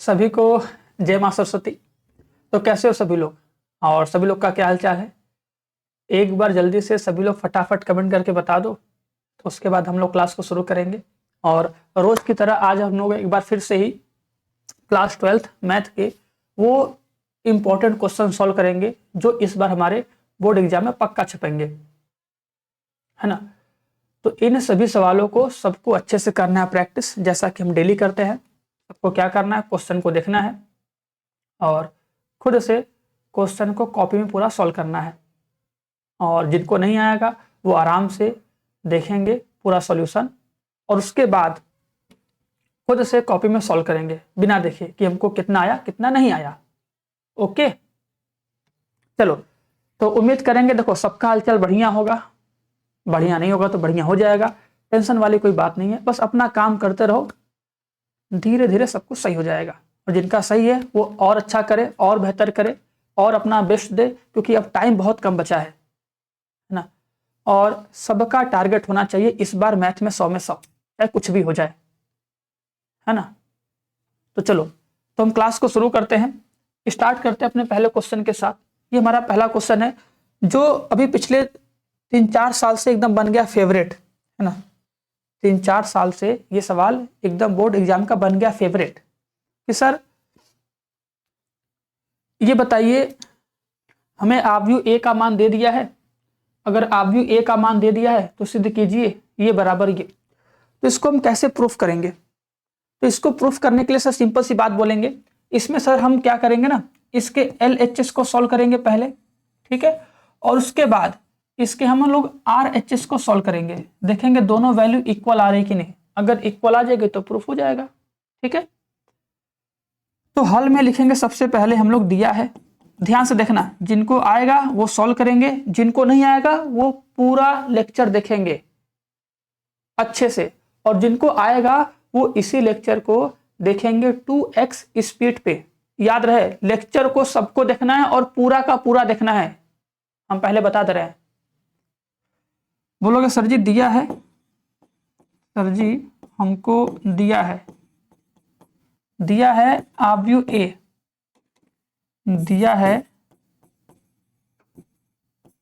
सभी को जय मां सरस्वती। तो कैसे हो सभी लोग, और सभी लोग का क्या हाल चाल है? एक बार जल्दी से सभी लोग फटाफट कमेंट करके बता दो, तो उसके बाद हम लोग क्लास को शुरू करेंगे। और रोज की तरह आज हम लोग एक बार फिर से ही क्लास 12th मैथ के वो इम्पोर्टेंट क्वेश्चन सॉल्व करेंगे जो इस बार हमारे बोर्ड एग्जाम में पक्का छपेंगे, है ना। तो इन सभी सवालों को सबको अच्छे से करना है प्रैक्टिस, जैसा कि हम डेली करते हैं। सबको क्या करना है, क्वेश्चन को देखना है और खुद से क्वेश्चन को कॉपी में पूरा सॉल्व करना है। और जिनको नहीं आएगा वो आराम से देखेंगे पूरा सॉल्यूशन, और उसके बाद खुद से कॉपी में सॉल्व करेंगे बिना देखे कि हमको कितना आया कितना नहीं आया। ओके, चलो। तो उम्मीद करेंगे, देखो सबका हालचाल बढ़िया होगा। बढ़िया नहीं होगा तो बढ़िया हो जाएगा, टेंशन वाली कोई बात नहीं है। बस अपना काम करते रहो, धीरे धीरे सब कुछ सही हो जाएगा। और जिनका सही है वो और अच्छा करे, और बेहतर करे, और अपना बेस्ट दे, क्योंकि अब टाइम बहुत कम बचा है ना। और सबका टारगेट होना चाहिए इस बार मैथ में 100 में 100, चाहे कुछ भी हो जाए, है ना। तो चलो, तो हम क्लास को शुरू करते हैं। स्टार्ट करते हैं अपने पहले क्वेश्चन के साथ। ये हमारा पहला क्वेश्चन है जो अभी पिछले 3-4 साल से एकदम बन गया फेवरेट, है ना। 3-4 साल से ये सवाल एकदम बोर्ड एग्जाम का बन गया फेवरेट कि सर ये बताइए, हमें आव्यू ए का मान दे दिया है। अगर आव्यू ए का मान दे दिया है तो सिद्ध कीजिए ये बराबर ये। तो इसको हम कैसे प्रूफ करेंगे? तो इसको प्रूफ करने के लिए सर सिंपल सी बात बोलेंगे। इसमें सर हम क्या करेंगे ना, इसके LHS को सॉल्व करेंगे पहले, ठीक है। और उसके बाद इसके हम लोग RHS को सॉल्व करेंगे, देखेंगे दोनों वैल्यू इक्वल आ रही कि नहीं। अगर इक्वल आ जाएगी तो प्रूफ हो जाएगा, ठीक है। तो हल में लिखेंगे सबसे पहले हम लोग दिया है, ध्यान से देखना, जिनको आएगा वो सॉल्व करेंगे, जिनको नहीं आएगा वो पूरा लेक्चर देखेंगे अच्छे से, और जिनको आएगा वो इसी लेक्चर को देखेंगे 2x स्पीड पे। याद रहे, लेक्चर को सबको देखना है और पूरा का पूरा देखना है, हम पहले बता दे रहे हैं। बोलोगे सर जी दिया है, सर जी हमको दिया है आव्यू ए, दिया है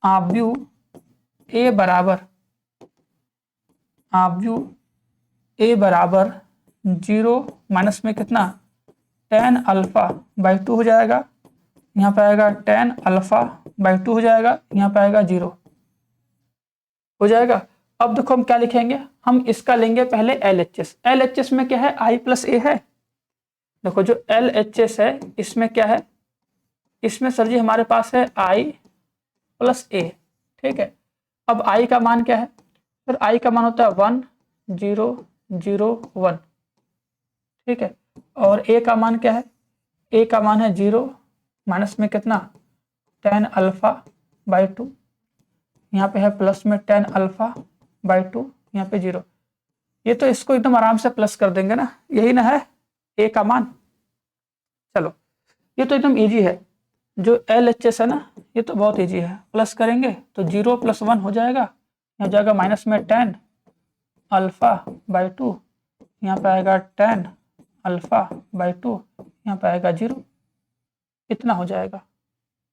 आव्यू ए बराबर 0 माइनस में कितना, tan α/2 हो जाएगा। यहाँ पे आएगा tan α/2 हो जाएगा, यहाँ पे आएगा 0 हो जाएगा। अब देखो हम क्या लिखेंगे, हम इसका लेंगे पहले LHS। LHS में क्या है, I + A है। देखो जो LHS है इसमें क्या है, इसमें सर जी हमारे पास है I + A, ठीक है। अब I का मान क्या है, सर I का मान होता है 1 0 0 1, ठीक है। और A का मान क्या है, A का मान है 0 माइनस में कितना, tan α/2, यहाँ पे है प्लस में tan α/2, यहाँ पे 0। ये तो इसको एकदम आराम से प्लस कर देंगे ना, यही ना है A का मान। चलो ये तो एकदम इजी है, जो LHS है ना ये तो बहुत इजी है। प्लस करेंगे तो 0 + 1 हो जाएगा, यहाँ जाएगा माइनस में tan α/2, यहाँ पे आएगा tan α/2, यहाँ पे आएगा 0, इतना हो जाएगा।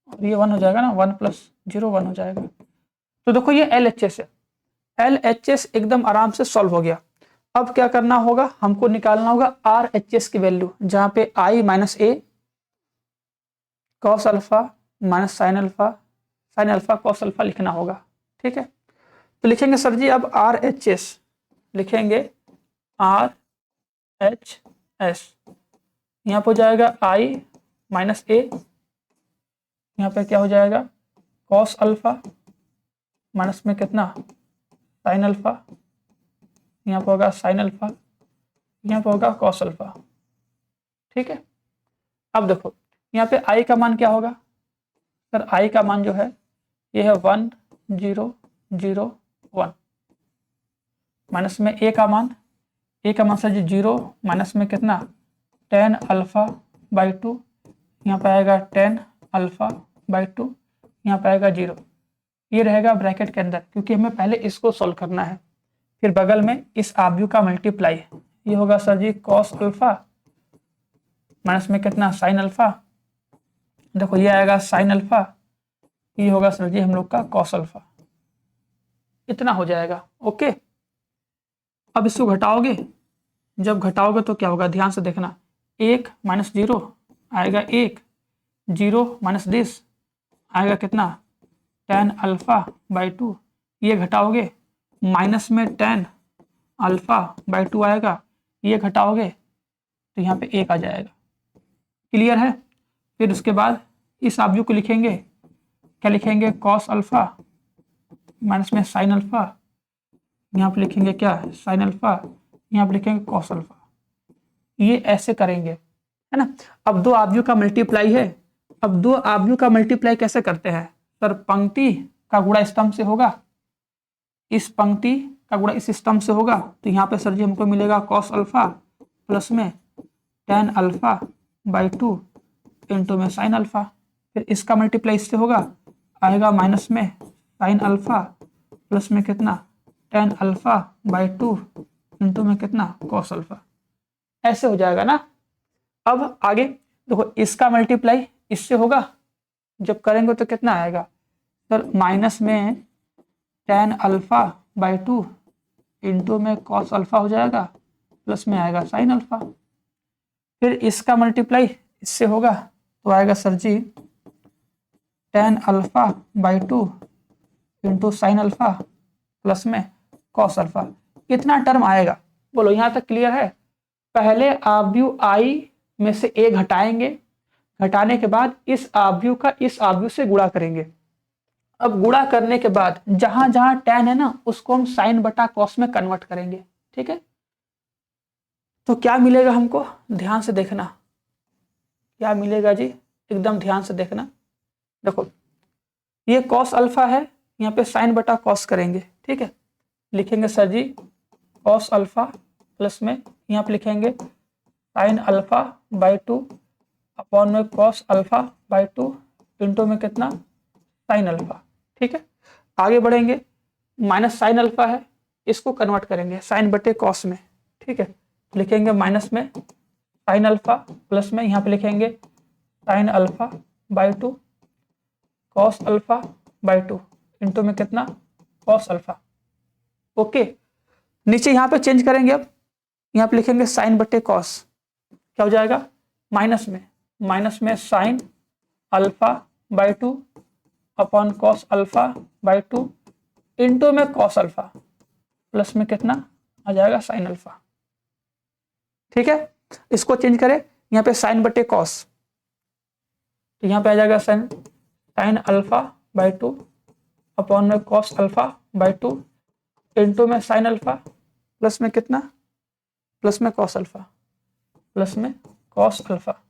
और ये 1 हो जाएगा ना, 1 + 0 1 हो जाएगा। तो देखो ये LHS है, LHS एकदम आराम से सॉल्व हो गया। अब क्या करना होगा, हमको निकालना होगा RHS की वैल्यू, जहां पे I - A cos α - sin α cos α लिखना होगा, ठीक है। तो लिखेंगे सर जी अब RHS, लिखेंगे RHS, यहाँ पे हो जाएगा I - A, यहाँ पे क्या हो जाएगा cos α माइनस में कितना sin α, यहाँ पे होगा sin α, यहाँ पे होगा cos α, ठीक है। अब देखो यहाँ पे I का मान क्या होगा, सर I का मान जो है ये है 1 0 0 1, माइनस में A का मान सर जी 0 माइनस में कितना tan α/2, यहाँ पे आएगा tan α/2, यहाँ पे आएगा 0। ये रहेगा ब्रैकेट के अंदर, क्योंकि हमें पहले इसको सॉल्व करना है। फिर बगल में इस आव्यू का मल्टीप्लाई, ये होगा सर जी cos α माइनस में कितना साइन अल्फा, देखो ये आएगा साइन अल्फा, ये होगा सर जी हम लोग का कॉस अल्फा, इतना हो जाएगा। ओके, अब इसको घटाओगे, जब घटाओगे तो क्या होगा ध्यान से देखना, 1 माइनस 0 आएगा 1, 0 माइनस 10 आएगा कितना tan अल्फा बाई 2, ये घटाओगे माइनस में tan अल्फा बाई 2 आएगा, ये घटाओगे तो यहाँ पे 1 आ जाएगा। क्लियर है? फिर उसके बाद इस आव्यूह को लिखेंगे, क्या लिखेंगे कॉस अल्फा माइनस में साइन अल्फा, यहाँ पे लिखेंगे क्या साइन अल्फा, यहाँ पे लिखेंगे कॉस अल्फा, ये ऐसे करेंगे, है ना। अब दो आव्यूह का मल्टीप्लाई है, अब दो आव्यूह का मल्टीप्लाई कैसे करते हैं सर, पंक्ति का गुणा स्तंभ से होगा, इस पंक्ति का गुणा इस स्तंभ से होगा, तो यहाँ पे सर जी हमको मिलेगा कॉस अल्फा प्लस में tan अल्फा बाई 2 इंटू में साइन अल्फा, फिर इसका मल्टीप्लाई इससे होगा, आएगा माइनस में साइन अल्फा प्लस में कितना tan अल्फा बाई 2 इंटू में कितना कॉस अल्फा, ऐसे हो जाएगा ना। अब आगे देखो इसका मल्टीप्लाई इससे होगा, जब करेंगे तो कितना आएगा सर, माइनस में tan अल्फा बाई 2 इंटू में कॉस अल्फा हो जाएगा, प्लस में आएगा साइन अल्फा, फिर इसका मल्टीप्लाई इससे होगा तो आएगा sir ji tan alpha by 2 into sine alpha plus में कॉस अल्फा, कितना टर्म आएगा बोलो, यहाँ तक क्लियर है। पहले आव्यूह आई में से ए घटाएंगे, घटाने के बाद इस आव्यूह का इस आव्यूह से गुणा करेंगे, अब गुणा करने के बाद जहां जहां tan है ना उसको हम साइन बटा कॉस में कन्वर्ट करेंगे, ठीक है। तो क्या मिलेगा हमको, ध्यान से देखना क्या मिलेगा जी, एकदम ध्यान से देखना। देखो ये कॉस अल्फा है, यहाँ पे साइन बटा कॉस करेंगे, ठीक है, लिखेंगे sir ji cos alpha plus में यहाँ पे लिखेंगे साइन अल्फा बाई 2 अपॉन में कॉस अल्फा बाई 2 इंटू में कितना साइन अल्फा, ठीक है। आगे बढ़ेंगे, माइनस साइन अल्फा है, इसको कन्वर्ट करेंगे साइन बटे कॉस में, ठीक है, लिखेंगे माइनस में साइन अल्फा प्लस में यहाँ पे लिखेंगे sign alpha by 2 cos alpha by 2 into में कितना कॉस अल्फा। ओके, नीचे यहाँ पे चेंज करेंगे, अब यहाँ पे लिखेंगे साइन बटे कॉस, क्या हो जाएगा माइनस में sine alpha by 2 upon cos alpha by 2 into में कॉस अल्फा प्लस में कितना आ जाएगा साइन अल्फा, ठीक है। इसको चेंज करें, यहाँ पे साइन बटे कॉस, तो यहाँ पे आ जाएगा साइन अल्फा बाई 2 अपॉन में कॉस अल्फा बाई 2 इंटू में साइन अल्फा प्लस में कितना प्लस में कॉस अल्फा प्लस में कॉस अल्फा,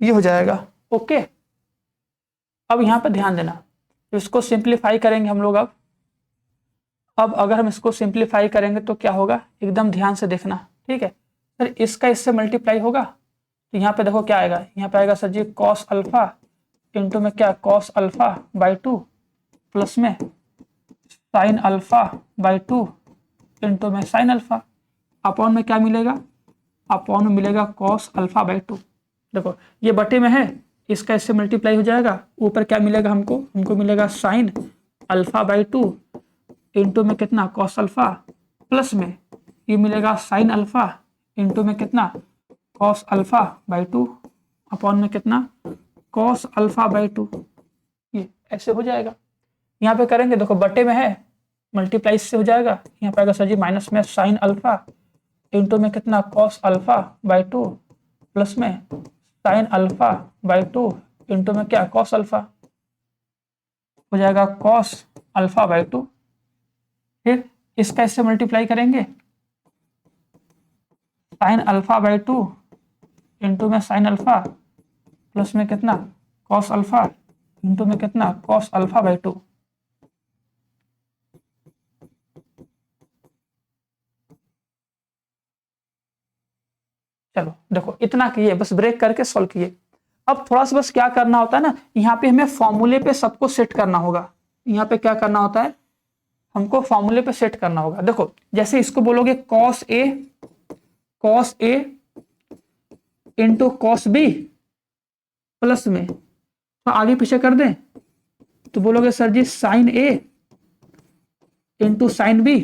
ये हो जाएगा। ओके, अब यहाँ पे ध्यान देना, इसको सिंप्लीफाई करेंगे हम लोग। अब अगर हम इसको सिंप्लीफाई करेंगे तो क्या होगा, एकदम ध्यान से देखना, ठीक है। सर इसका इससे मल्टीप्लाई होगा तो यहाँ पे देखो क्या आएगा, यहाँ पे आएगा sir ji cos alpha into में क्या कॉस अल्फा बाई 2 प्लस में साइन अल्फा बाई 2 इंटू में साइन अल्फा, अपॉन में क्या मिलेगा, अपॉन में मिलेगा कॉस अल्फा बाई 2। देखो ये बटे में है, इसका इससे मल्टीप्लाई हो जाएगा, ऊपर क्या मिलेगा हमको मिलेगा साइन अल्फा बाई 2 इंटू में कितना कॉस अल्फा प्लस में ये मिलेगा साइन अल्फा इंटू में कितना कॉस अल्फा बाई 2 अपॉन में कितना कॉस अल्फा बाई 2, ये ऐसे हो जाएगा। यहाँ पे करेंगे, देखो बटे में है, मल्टीप्लाई से हो जाएगा, यहाँ पे आएगा सर जी माइनस में साइन अल्फा इंटू में कितना कॉस अल्फा बाई 2 प्लस में साइन अल्फा बाई 2 इंटू में क्या कॉस अल्फा, हो जाएगा कॉस अल्फा बाई 2। फिर इसका इससे मल्टीप्लाई करेंगे, साइन अल्फा बाई 2 इंटू में साइन अल्फा प्लस में कितना कॉस अल्फा इंटू में कितना कॉस अल्फा बाई 2। चलो देखो इतना किए, बस ब्रेक करके सॉल्व किए। अब थोड़ा सा बस क्या करना होता है ना, यहाँ पे हमें फॉर्मूले पे सबको सेट करना होगा, यहाँ पे क्या करना होता है, हमको फॉर्मूले पे सेट करना होगा। देखो जैसे इसको बोलोगे cos A into cos B plus में, तो आगे पीछे कर दें तो बोलोगे sir ji sine A into sine B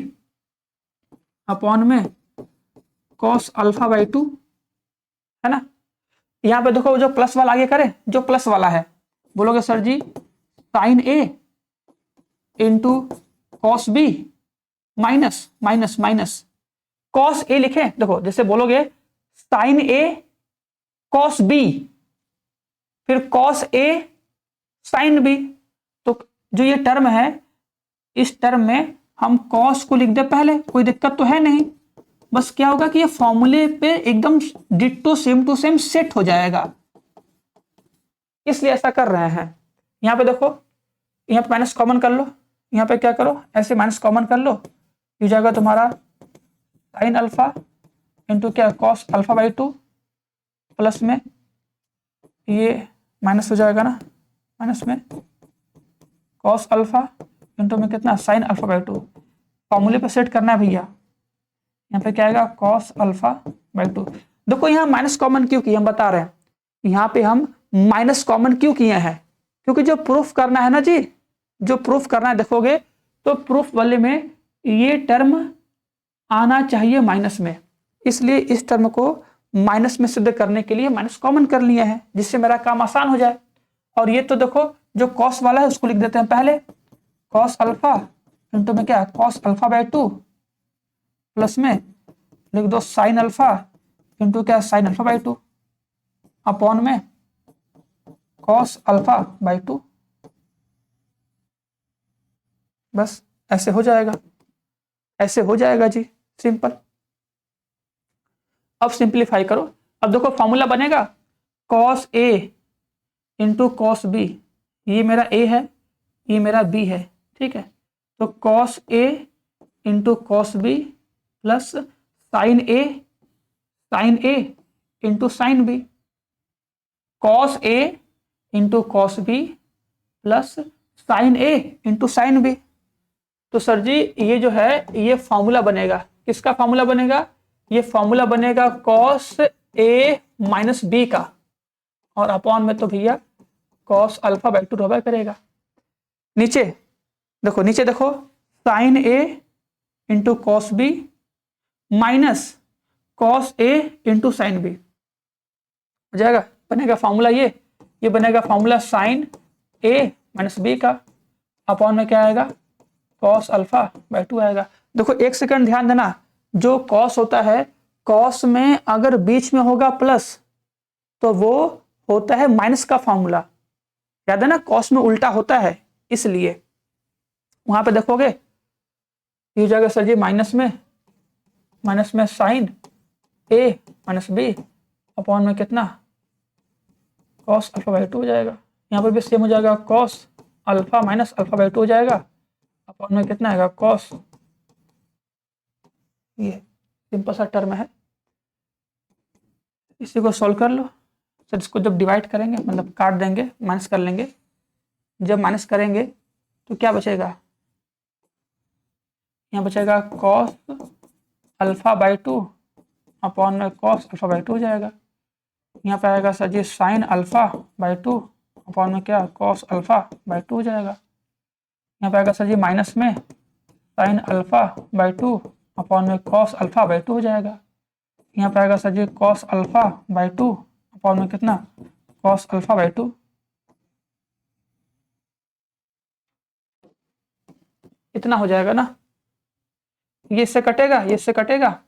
upon में कॉस अल्फा बाई 2, है ना। यहाँ पे देखो जो प्लस वाला आगे करे, जो प्लस वाला है बोलोगे sir ji sine A into cos B minus minus minus cos A लिखे। देखो जैसे बोलोगे साइन ए कॉस बी फिर कॉस ए साइन बी, तो जो ये टर्म है इस टर्म में हम कॉस को लिख दे पहले, कोई दिक्कत तो है नहीं। बस क्या होगा कि ये फॉर्मूले पे एकदम ditto same to same set हो जाएगा, इसलिए ऐसा कर रहे हैं। यहाँ पे देखो, यहाँ पे माइनस कॉमन कर लो, यहाँ पे क्या करो ऐसे माइनस कॉमन कर लो, ये जाएगा तुम्हारा साइन अल्फा इंटू क्या कॉस अल्फा बाई 2 प्लस में ये माइनस हो जाएगा ना, माइनस में कॉस अल्फा इंटू में कितना साइन अल्फा बाई 2। फॉर्मूले पे सेट करना है भैया। यहाँ पे क्या आएगा कॉस अल्फा बाई 2। देखो यहाँ माइनस कॉमन क्यों किया हम बता रहे हैं, यहाँ पे हम माइनस कॉमन क्यों किए हैं, क्योंकि जो प्रूफ करना है ना जी, जो प्रूफ करना है देखोगे तो प्रूफ वाले में ये टर्म आना चाहिए माइनस में, इसलिए इस टर्म को माइनस में सिद्ध करने के लिए माइनस कॉमन कर लिया है, जिससे मेरा काम आसान हो जाए। और ये तो देखो जो कॉस वाला है उसको लिख देते हैं पहले, कॉस अल्फा इंटू में क्या कॉस अल्फा बाई 2 प्लस में लिख दो साइन अल्फा इंटू क्या साइन अल्फा बाई 2 अपॉन में कॉस अल्फा बाई 2। बस ऐसे हो जाएगा, ऐसे हो जाएगा जी, सिंपल। अब सिंप्लीफाई करो। अब देखो फॉर्मूला बनेगा cos A into cos B, ये मेरा ए है ये मेरा बी है, ठीक है। तो cos A into cos B plus sine A into sine B, cos A into cos B plus sine A into sine B. तो सर जी ये जो है ये फॉर्मूला बनेगा, किसका फॉर्मूला बनेगा, ये फॉर्मूला बनेगा कॉस ए माइनस बी का, और अपॉन में तो भैया कॉस अल्फा बाई 2 रहा करेगा। नीचे देखो, नीचे देखो sine A into cos B minus cos A into sine B हो जाएगा, बनेगा फॉर्मूला ये बनेगा formula sine A minus B का, अपॉन में क्या आएगा कॉस अल्फा बाई 2 आएगा। देखो एक सेकंड ध्यान देना, जो कॉस होता है कॉस में अगर बीच में होगा प्लस तो वो होता है माइनस का फॉर्मूला, याद है ना, कॉस में उल्टा होता है, इसलिए वहां पे देखोगे ये जाएगा सर जी माइनस में sign A minus B upon में कितना कॉस अल्फा बाई 2 हो जाएगा। यहाँ पर भी सेम हो जाएगा, cos alpha minus alpha by 2 हो जाएगा, अपॉन में कितना आएगा कॉस, ये सिंपल सा टर्म है। इसी को सॉल्व कर लो। सर इसको जब डिवाइड करेंगे मतलब काट देंगे, माइनस कर लेंगे, जब माइनस करेंगे तो क्या बचेगा, यहाँ बचेगा कॉस अल्फा बाई 2 अपॉन में कॉस अल्फा बाई 2 हो जाएगा। यहाँ पे आएगा sir ji sine alpha by 2 upon में क्या कॉस अल्फा बाई 2 हो जाएगा। यहाँ पे आएगा सर जी माइनस में साइन अल्फा बाई 2 अपॉन में कॉस अल्फा बाई 2 हो जाएगा। यहाँ पे आएगा sir ji cos alpha by 2 upon में कितना कॉस अल्फा बाई 2, इतना हो जाएगा ना, ये इससे कटेगा ये इससे कटेगा,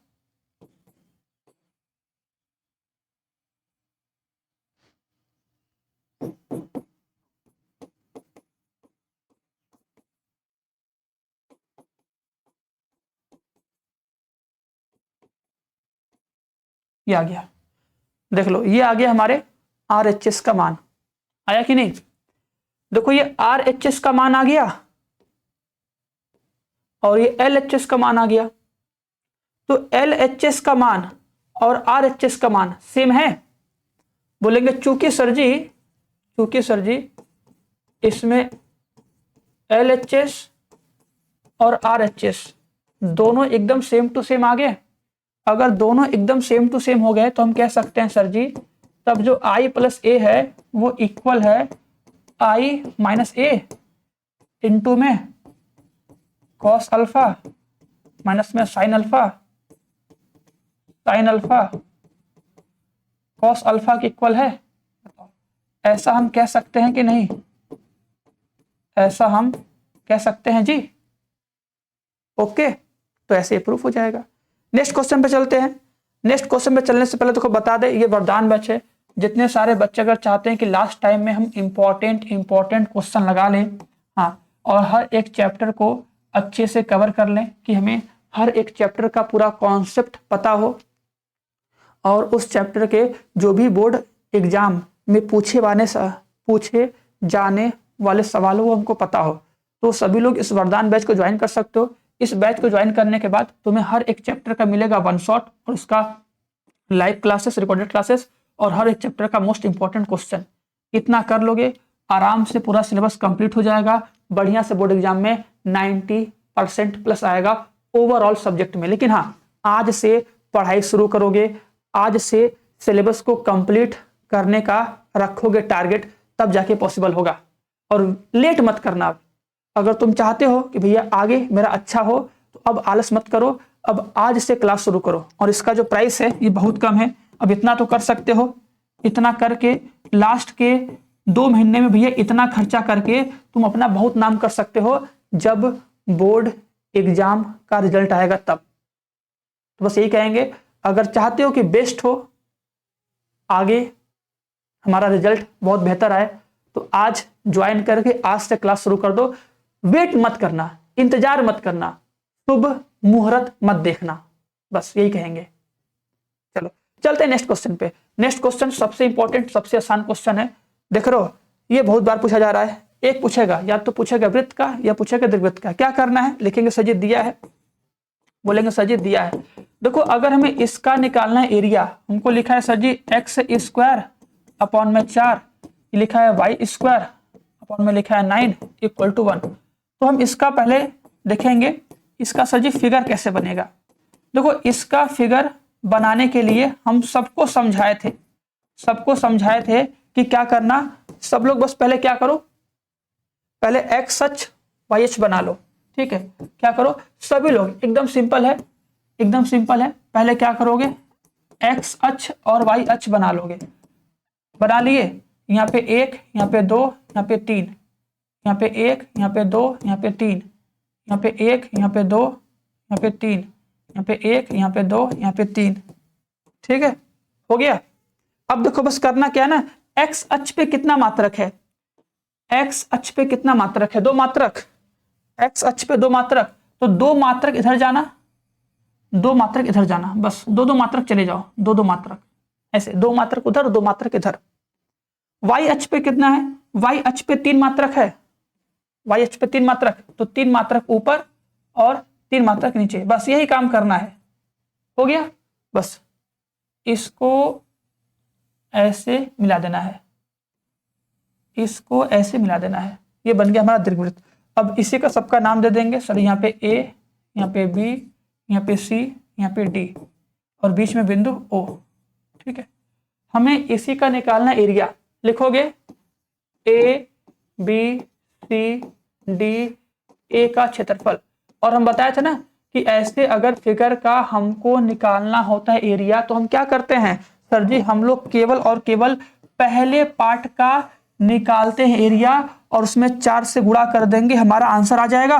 ये आ गया, देख लो ये आ गया हमारे RHS का मान, आया कि नहीं। देखो ये RHS का मान आ गया और ये LHS का मान आ गया, तो LHS का मान और RHS का मान सेम है। बोलेंगे चूंकि सर जी इसमें LHS और RHS दोनों एकदम सेम टू सेम आ गए। अगर दोनों एकदम सेम टू सेम हो गए तो हम कह सकते हैं सर जी तब जो I प्लस ए है वो इक्वल है I माइनस ए इंटू में कॉस अल्फा माइनस में साइन अल्फा कॉस अल्फा के इक्वल है। ऐसा हम कह सकते हैं कि नहीं? ऐसा हम कह सकते हैं जी। ओके, तो ऐसे प्रूफ हो जाएगा। नेक्स्ट क्वेश्चन पे चलते हैं। नेक्स्ट क्वेश्चन पे चलने से पहले देखो बता दे ये वरदान बैच है। जितने सारे बच्चे अगर चाहते हैं कि लास्ट टाइम में हम इंपॉर्टेंट क्वेश्चन लगा लें, हाँ, और हर एक चैप्टर को अच्छे से कवर कर लें कि हमें हर एक चैप्टर का पूरा कॉन्सेप्ट पता हो और उस चैप्टर के जो भी बोर्ड एग्जाम में पूछे जाने वाले सवालों को हमको पता हो, तो सभी लोग इस वरदान बैच को ज्वाइन कर सकते हो। इस बैच को ज्वाइन करने के बाद तुम्हें हर एक चैप्टर का मिलेगा वन शॉट और उसका लाइव क्लासेस, रिकॉर्डेड क्लासेस और हर एक चैप्टर का मोस्ट इंपॉर्टेंट क्वेश्चन। इतना कर लोगे आराम से पूरा सिलेबस कंप्लीट हो जाएगा। बढ़िया से बोर्ड एग्जाम में 90% प्लस आएगा ओवरऑल सब्जेक्ट में। लेकिन हाँ, आज से पढ़ाई शुरू करोगे, आज से सिलेबस को कंप्लीट करने का रखोगे टारगेट, तब जाके पॉसिबल होगा। और लेट मत करना। अगर तुम चाहते हो कि भैया आगे मेरा अच्छा हो तो अब आलस मत करो, अब आज से क्लास शुरू करो। और इसका जो प्राइस है ये बहुत कम है। अब इतना तो कर सकते हो, इतना करके लास्ट के 2 महीने में भैया इतना खर्चा करके तुम अपना बहुत नाम कर सकते हो जब बोर्ड एग्जाम का रिजल्ट आएगा तब। तो बस यही कहेंगे, अगर चाहते हो कि बेस्ट हो, आगे हमारा रिजल्ट बहुत बेहतर आए, तो आज ज्वाइन करके आज से क्लास शुरू कर दो। वेट मत करना, इंतजार मत करना, शुभ मुहूर्त मत देखना, बस यही कहेंगे। चलो चलते हैं नेक्स्ट क्वेश्चन पे। नेक्स्ट क्वेश्चन सबसे इंपॉर्टेंट, सबसे आसान क्वेश्चन है। देख रहे हो, ये बहुत बार पूछा जा रहा है। एक पूछेगा, या तो पूछेगा वृत्त का या पूछेगा दीर्घवृत्त का। क्या करना है? लिखेंगे सर जी दिया है, बोलेंगे सर जी दिया है। देखो अगर हमें इसका निकालना है एरिया, हमको लिखा है सर जी एक्स स्क्वायर अपॉन में 4, लिखा है वाई स्क्वायर अपॉन में लिखा है 9 इक्वल टू 1। तो हम इसका पहले देखेंगे इसका सर जी फिगर कैसे बनेगा। देखो इसका फिगर बनाने के लिए हम सबको समझाए थे कि क्या करना। सब लोग बस पहले क्या करो, पहले एक्स अक्ष वाई अक्ष बना लो। ठीक है, क्या करो सभी लोग, एकदम सिंपल है, एकदम सिंपल है। पहले क्या करोगे, एक्स अक्ष और वाई अक्ष बना लोगे। बना लिए, यहाँ पे 1, यहाँ पे 2, यहाँ पे 3, यहाँ पे 1, यहाँ पे 2, यहाँ पे 3, यहाँ पे 1, यहाँ पे 2, यहाँ पे 3, यहाँ पे 1, यहाँ पे 2, यहाँ पे 3। ठीक है, हो गया। अब देखो बस करना क्या है ना, एक्स अक्ष पे कितना मात्रक है, एक्स अक्ष पे कितना मात्रक है, 2 मात्रक। एक्स अक्ष पे 2 मात्रक, तो 2 मात्रक इधर जाना, 2 मात्रक इधर जाना, बस 2 मात्रक चले जाओ, 2 मात्रक ऐसे, 2 मात्रक उधर, 2 मात्रक इधर। वाई अक्ष पे कितना है, वाई अक्ष पे 3 मात्रक है, वाई अक्ष पे 3 मात्रक, तो 3 मात्रक ऊपर और 3 मात्रक नीचे। बस यही काम करना है, हो गया। बस इसको ऐसे मिला देना है, इसको ऐसे मिला देना है, ये बन गया हमारा दीर्घवृत्त। अब इसी का सबका नाम दे देंगे सर, यहाँ पे ए, यहाँ पे बी, यहाँ पे सी, यहाँ पे डी और बीच में बिंदु ओ। ठीक है, हमें इसी का निकालना एरिया। लिखोगे ए बी सी डी, ए का क्षेत्रफल। और हम बताए थे ना कि ऐसे अगर फिगर का हमको निकालना होता है एरिया, तो हम क्या करते हैं सर जी, हम लोग केवल और केवल पहले पार्ट का निकालते हैं एरिया और उसमें 4 से गुणा कर देंगे, हमारा आंसर आ जाएगा।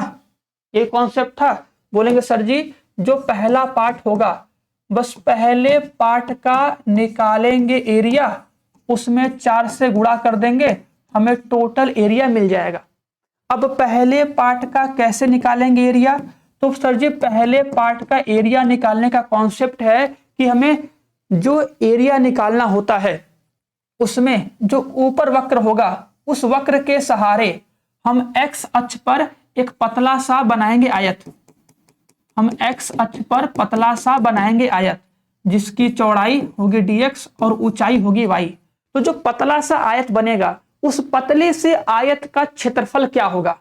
ये कॉन्सेप्ट था। बोलेंगे सर जी जो पहला पार्ट होगा, बस पहले पार्ट का निकालेंगे एरिया, उसमें 4 से गुणा कर देंगे, हमें टोटल एरिया मिल जाएगा। अब पहले पार्ट का कैसे निकालेंगे एरिया, तो सर जी पहले पार्ट का एरिया निकालने का कॉन्सेप्ट है कि हमें जो एरिया निकालना होता है उसमें जो ऊपर वक्र होगा, उस वक्र के सहारे हम एक्स अक्ष पर एक पतला सा बनाएंगे आयत। हम एक्स अक्ष पर पतला सा बनाएंगे आयत, जिसकी चौड़ाई होगी dx और ऊंचाई होगी y। तो जो पतला सा आयत बनेगा, उस पतले से आयत का क्षेत्रफल क्या होगा,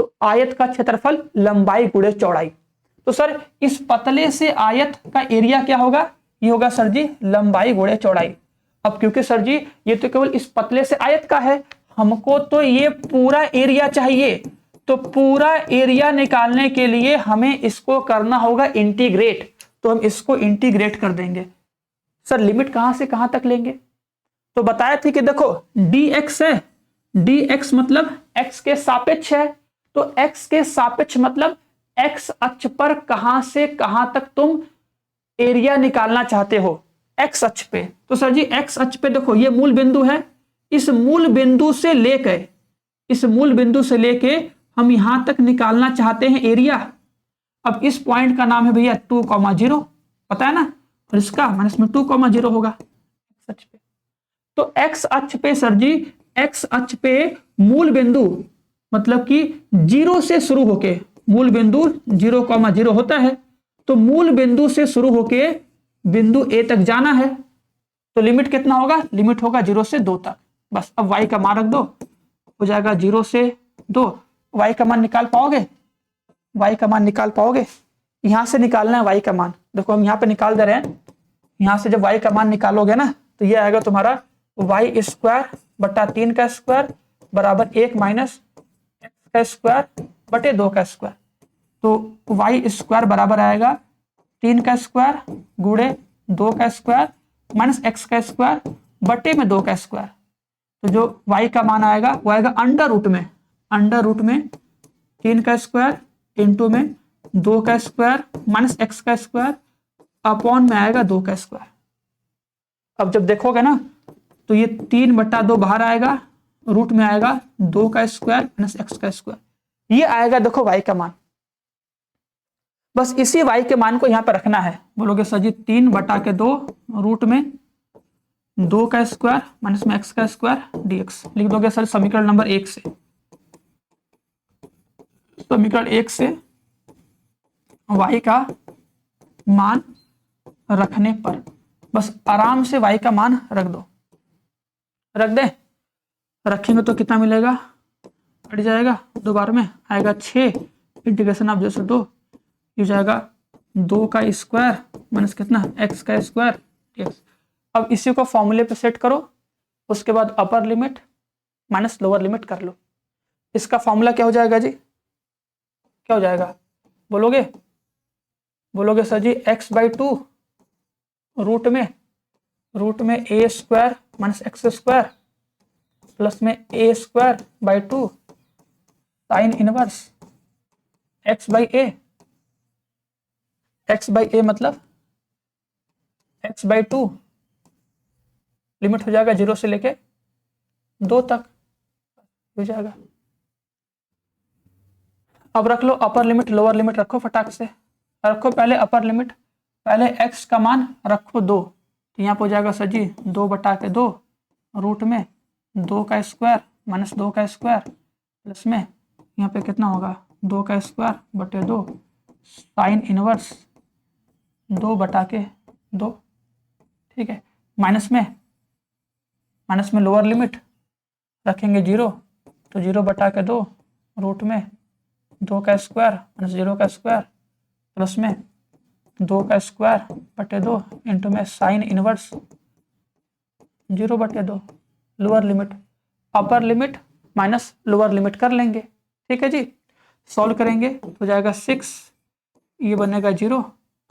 तो आयत का क्षेत्रफल लंबाई गुणे चौड़ाई। तो सर इस पतले से आयत का एरिया क्या होगा, ये होगा सर जी लंबाई गुणे चौड़ाई। अब क्योंकि सर जी ये तो केवल इस पतले से आयत का है, हमको तो ये पूरा एरिया चाहिए, तो पूरा एरिया निकालने के लिए हमें इसको करना होगा इंटीग्रेट। तो हम इसको इंटीग्रेट कर देंगे। सर लिमिट कहां से कहां तक लेंगे, तो बताया थी कि देखो dx है, dx मतलब x के सापेक्ष है, तो x के सापेक्ष मतलब x अक्ष पर कहां से कहां तक तुम एरिया निकालना चाहते हो, x अक्ष पे। तो सर जी x अक्ष पे देखो ये मूल बिंदु है, इस मूल बिंदु से लेके हम यहां तक निकालना चाहते हैं एरिया। अब इस पॉइंट का नाम है भैया 2,0, पता है ना, और इसका माइनस में 2,0 होगा x अक्ष पे। तो x अक्ष पे सर जी, x अक्ष पे मूल बिंदु मतलब कि 0 से शुरू होके, मूल बिंदु 0,0 होता है, तो मूल बिंदु से शुरू होके बिंदु A तक जाना है। तो लिमिट कितना होगा, लिमिट होगा 0 से 2 तक। बस अब y का मान रख दो, हो जाएगा 0 से 2। y का मान निकाल पाओगे, y का मान निकाल पाओगे, यहां से निकालना है y का मान। देखो हम यहां पे निकाल दे रहे हैं, यहां से जब y का मान निकालोगे ना तो ये आएगा तुम्हारा y स्क्वायर बटा 3 का स्क्वायर बराबर 1 माइनस x का स्क्वायर बटे 2 का स्क्वायर। तो y स्क्वायर बराबर आएगा 3 का स्क्वायर गुणे 2 का स्क्वायर माइनस x का स्क्वायर बटे में 2 का स्क्वायर। तो जो y का मान आएगा वो आएगा अंडर रूट में 3 का स्क्वायर इंटू में 2 का स्क्वायर माइनस x का स्क्वायर अपॉन में आएगा 2 का स्क्वायर। अब जब देखोगे ना तो ये 3/2 बाहर आएगा, रूट में आएगा 2 का स्क्वायर माइनस x का स्क्वायर, ये आएगा देखो y का मान। बस इसी y के मान को यहां पर रखना है। बोलोगे सर जी 3/2 रूट में 2 का स्क्वायर माइनस में x का स्क्वायर dx लिख दोगे सर समीकरण नंबर 1 से। समीकरण 1 से y का मान रखने पर बस आराम से y का मान रख दो, रख दे, रखेंगे तो कितना मिलेगा, हट जाएगा 2 बार में आएगा 6 इंटीग्रेशन ऑफ 0 से 2, हो जाएगा 2 का स्क्वायर माइनस कितना x का स्क्वायर dx। अब इसी को फॉर्मूले पे सेट करो, उसके बाद upper limit minus lower limit कर लो। इसका फॉर्मूला क्या हो जाएगा जी, क्या हो जाएगा बोलोगे सर जी x/2 रूट में a square minus x square plus में a square by 2 sine inverse x by a मतलब x/2 लिमिट हो जाएगा 0 से लेके 2 तक हो जाएगा। अब रख लो अपर लिमिट लोअर लिमिट रखो, फटाक से रखो। पहले अपर लिमिट, पहले x का मान रखो 2, तो यहाँ पर हो जाएगा सर जी 2/2 रूट में 2 का स्क्वायर माइनस 2 का स्क्वायर प्लस में यहाँ पे कितना होगा 2 का स्क्वायर बटे 2 साइन इनवर्स 2/2, ठीक है। माइनस में लोअर लिमिट रखेंगे 0, तो 0/2 रूट में 2 का स्क्वायर माइनस 0 का स्क्वायर प्लस में 2 का स्क्वायर बटे 2 इंटू में sine inverse 0/2 lower limit, upper limit minus lower limit कर लेंगे, ठीक है जी। सॉल्व करेंगे तो हो जाएगा 6, ये बनेगा 0,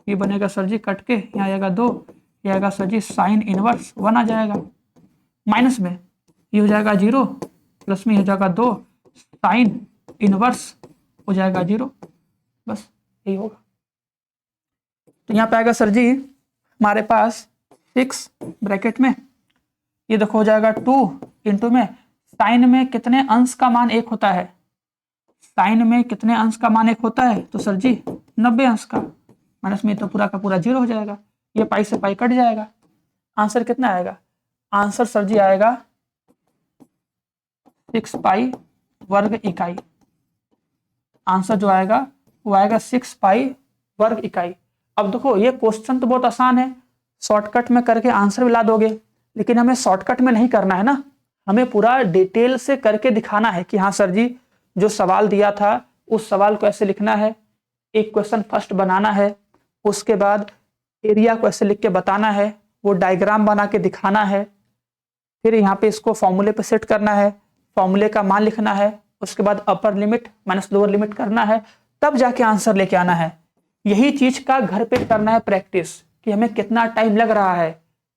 ये बनेगा सर जी कट के यहाँ आएगा 2, ये आएगा सर जी साइन इनवर्स 1 आ जाएगा। माइनस में ये हो जाएगा 0 प्लस में हो जाएगा 2 साइन इनवर्स हो जाएगा 0, बस यही होगा। तो यहाँ पे आएगा सर जी हमारे पास 6 ब्रैकेट में, ये देखो हो जाएगा 2 इंटू में साइन में कितने अंश का मान 1 होता है, साइन में कितने अंश का मान 1 होता है, तो सर जी 90 अंश का, माइनस में तो पूरा का पूरा 0 हो जाएगा, ये पाई से पाई कट जाएगा। आंसर कितना आएगा, आंसर सर जी आएगा 6 पाई वर्ग इकाई। आंसर जो आएगा वो आएगा 6 पाई वर्ग इकाई। अब देखो ये क्वेश्चन तो बहुत आसान है, शॉर्टकट में करके आंसर भी ला दोगे, लेकिन हमें शॉर्टकट में नहीं करना है ना, हमें पूरा डिटेल से करके दिखाना है कि हाँ सर जी जो सवाल दिया था उस सवाल को ऐसे लिखना है, एक क्वेश्चन फर्स्ट बनाना है, उसके बाद एरिया को ऐसे लिख के बताना है, वो डायग्राम बना के दिखाना है, फिर यहाँ पे इसको फॉर्मूले पे सेट करना है, फॉर्मूले का मान लिखना है, उसके बाद upper limit minus lower limit करना है, तब जाके आंसर लेके आना है। यही चीज का घर पे करना है प्रैक्टिस कि हमें कितना टाइम लग रहा है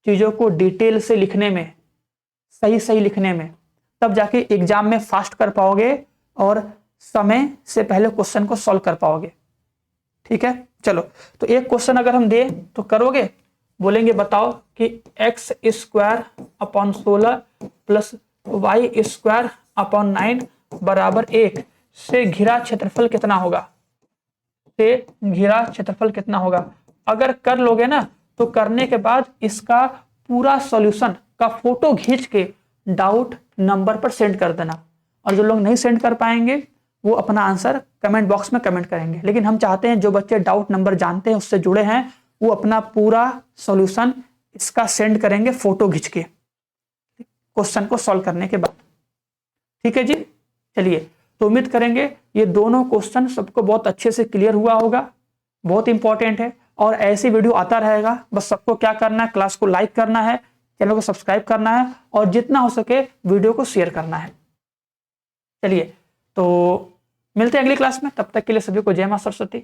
चीजों को डिटेल से लिखने में, सही सही लिखने में, तब जाके एग्जाम में फास्ट कर पाओगे और समय से पहले क्वेश्चन को सॉल्व कर पाओगे। ठीक है, चलो तो एक क्वेश्चन अगर हम दे तो करोगे, बोलेंगे बताओ कि x square upon 16 plus y square upon 9 बराबर 1 से घिरा क्षेत्रफल कितना होगा, से घिरा क्षेत्रफल कितना होगा। अगर कर लोगे ना तो करने के बाद इसका पूरा सॉल्यूशन का फोटो खींच के डाउट नंबर पर सेंड कर देना, और जो लोग नहीं सेंड कर पाएंगे वो अपना आंसर कमेंट बॉक्स में कमेंट करेंगे। लेकिन हम चाहते हैं जो बच्चे डाउट नंबर जानते हैं, उससे जुड़े हैं, वो अपना पूरा सॉल्यूशन इसका सेंड करेंगे फोटो खींच के क्वेश्चन को सॉल्व करने के बाद। ठीक है जी, चलिए तो उम्मीद करेंगे ये दोनों क्वेश्चन सबको बहुत अच्छे से क्लियर हुआ होगा, बहुत इंपॉर्टेंट है और ऐसी वीडियो आता रहेगा। बस सबको क्या करना है, क्लास को लाइक करना है, चैनल को सब्सक्राइब करना है और जितना हो सके वीडियो को शेयर करना है। चलिए तो मिलते हैं अगली क्लास में, तब तक के लिए सभी को जय मां सरस्वती।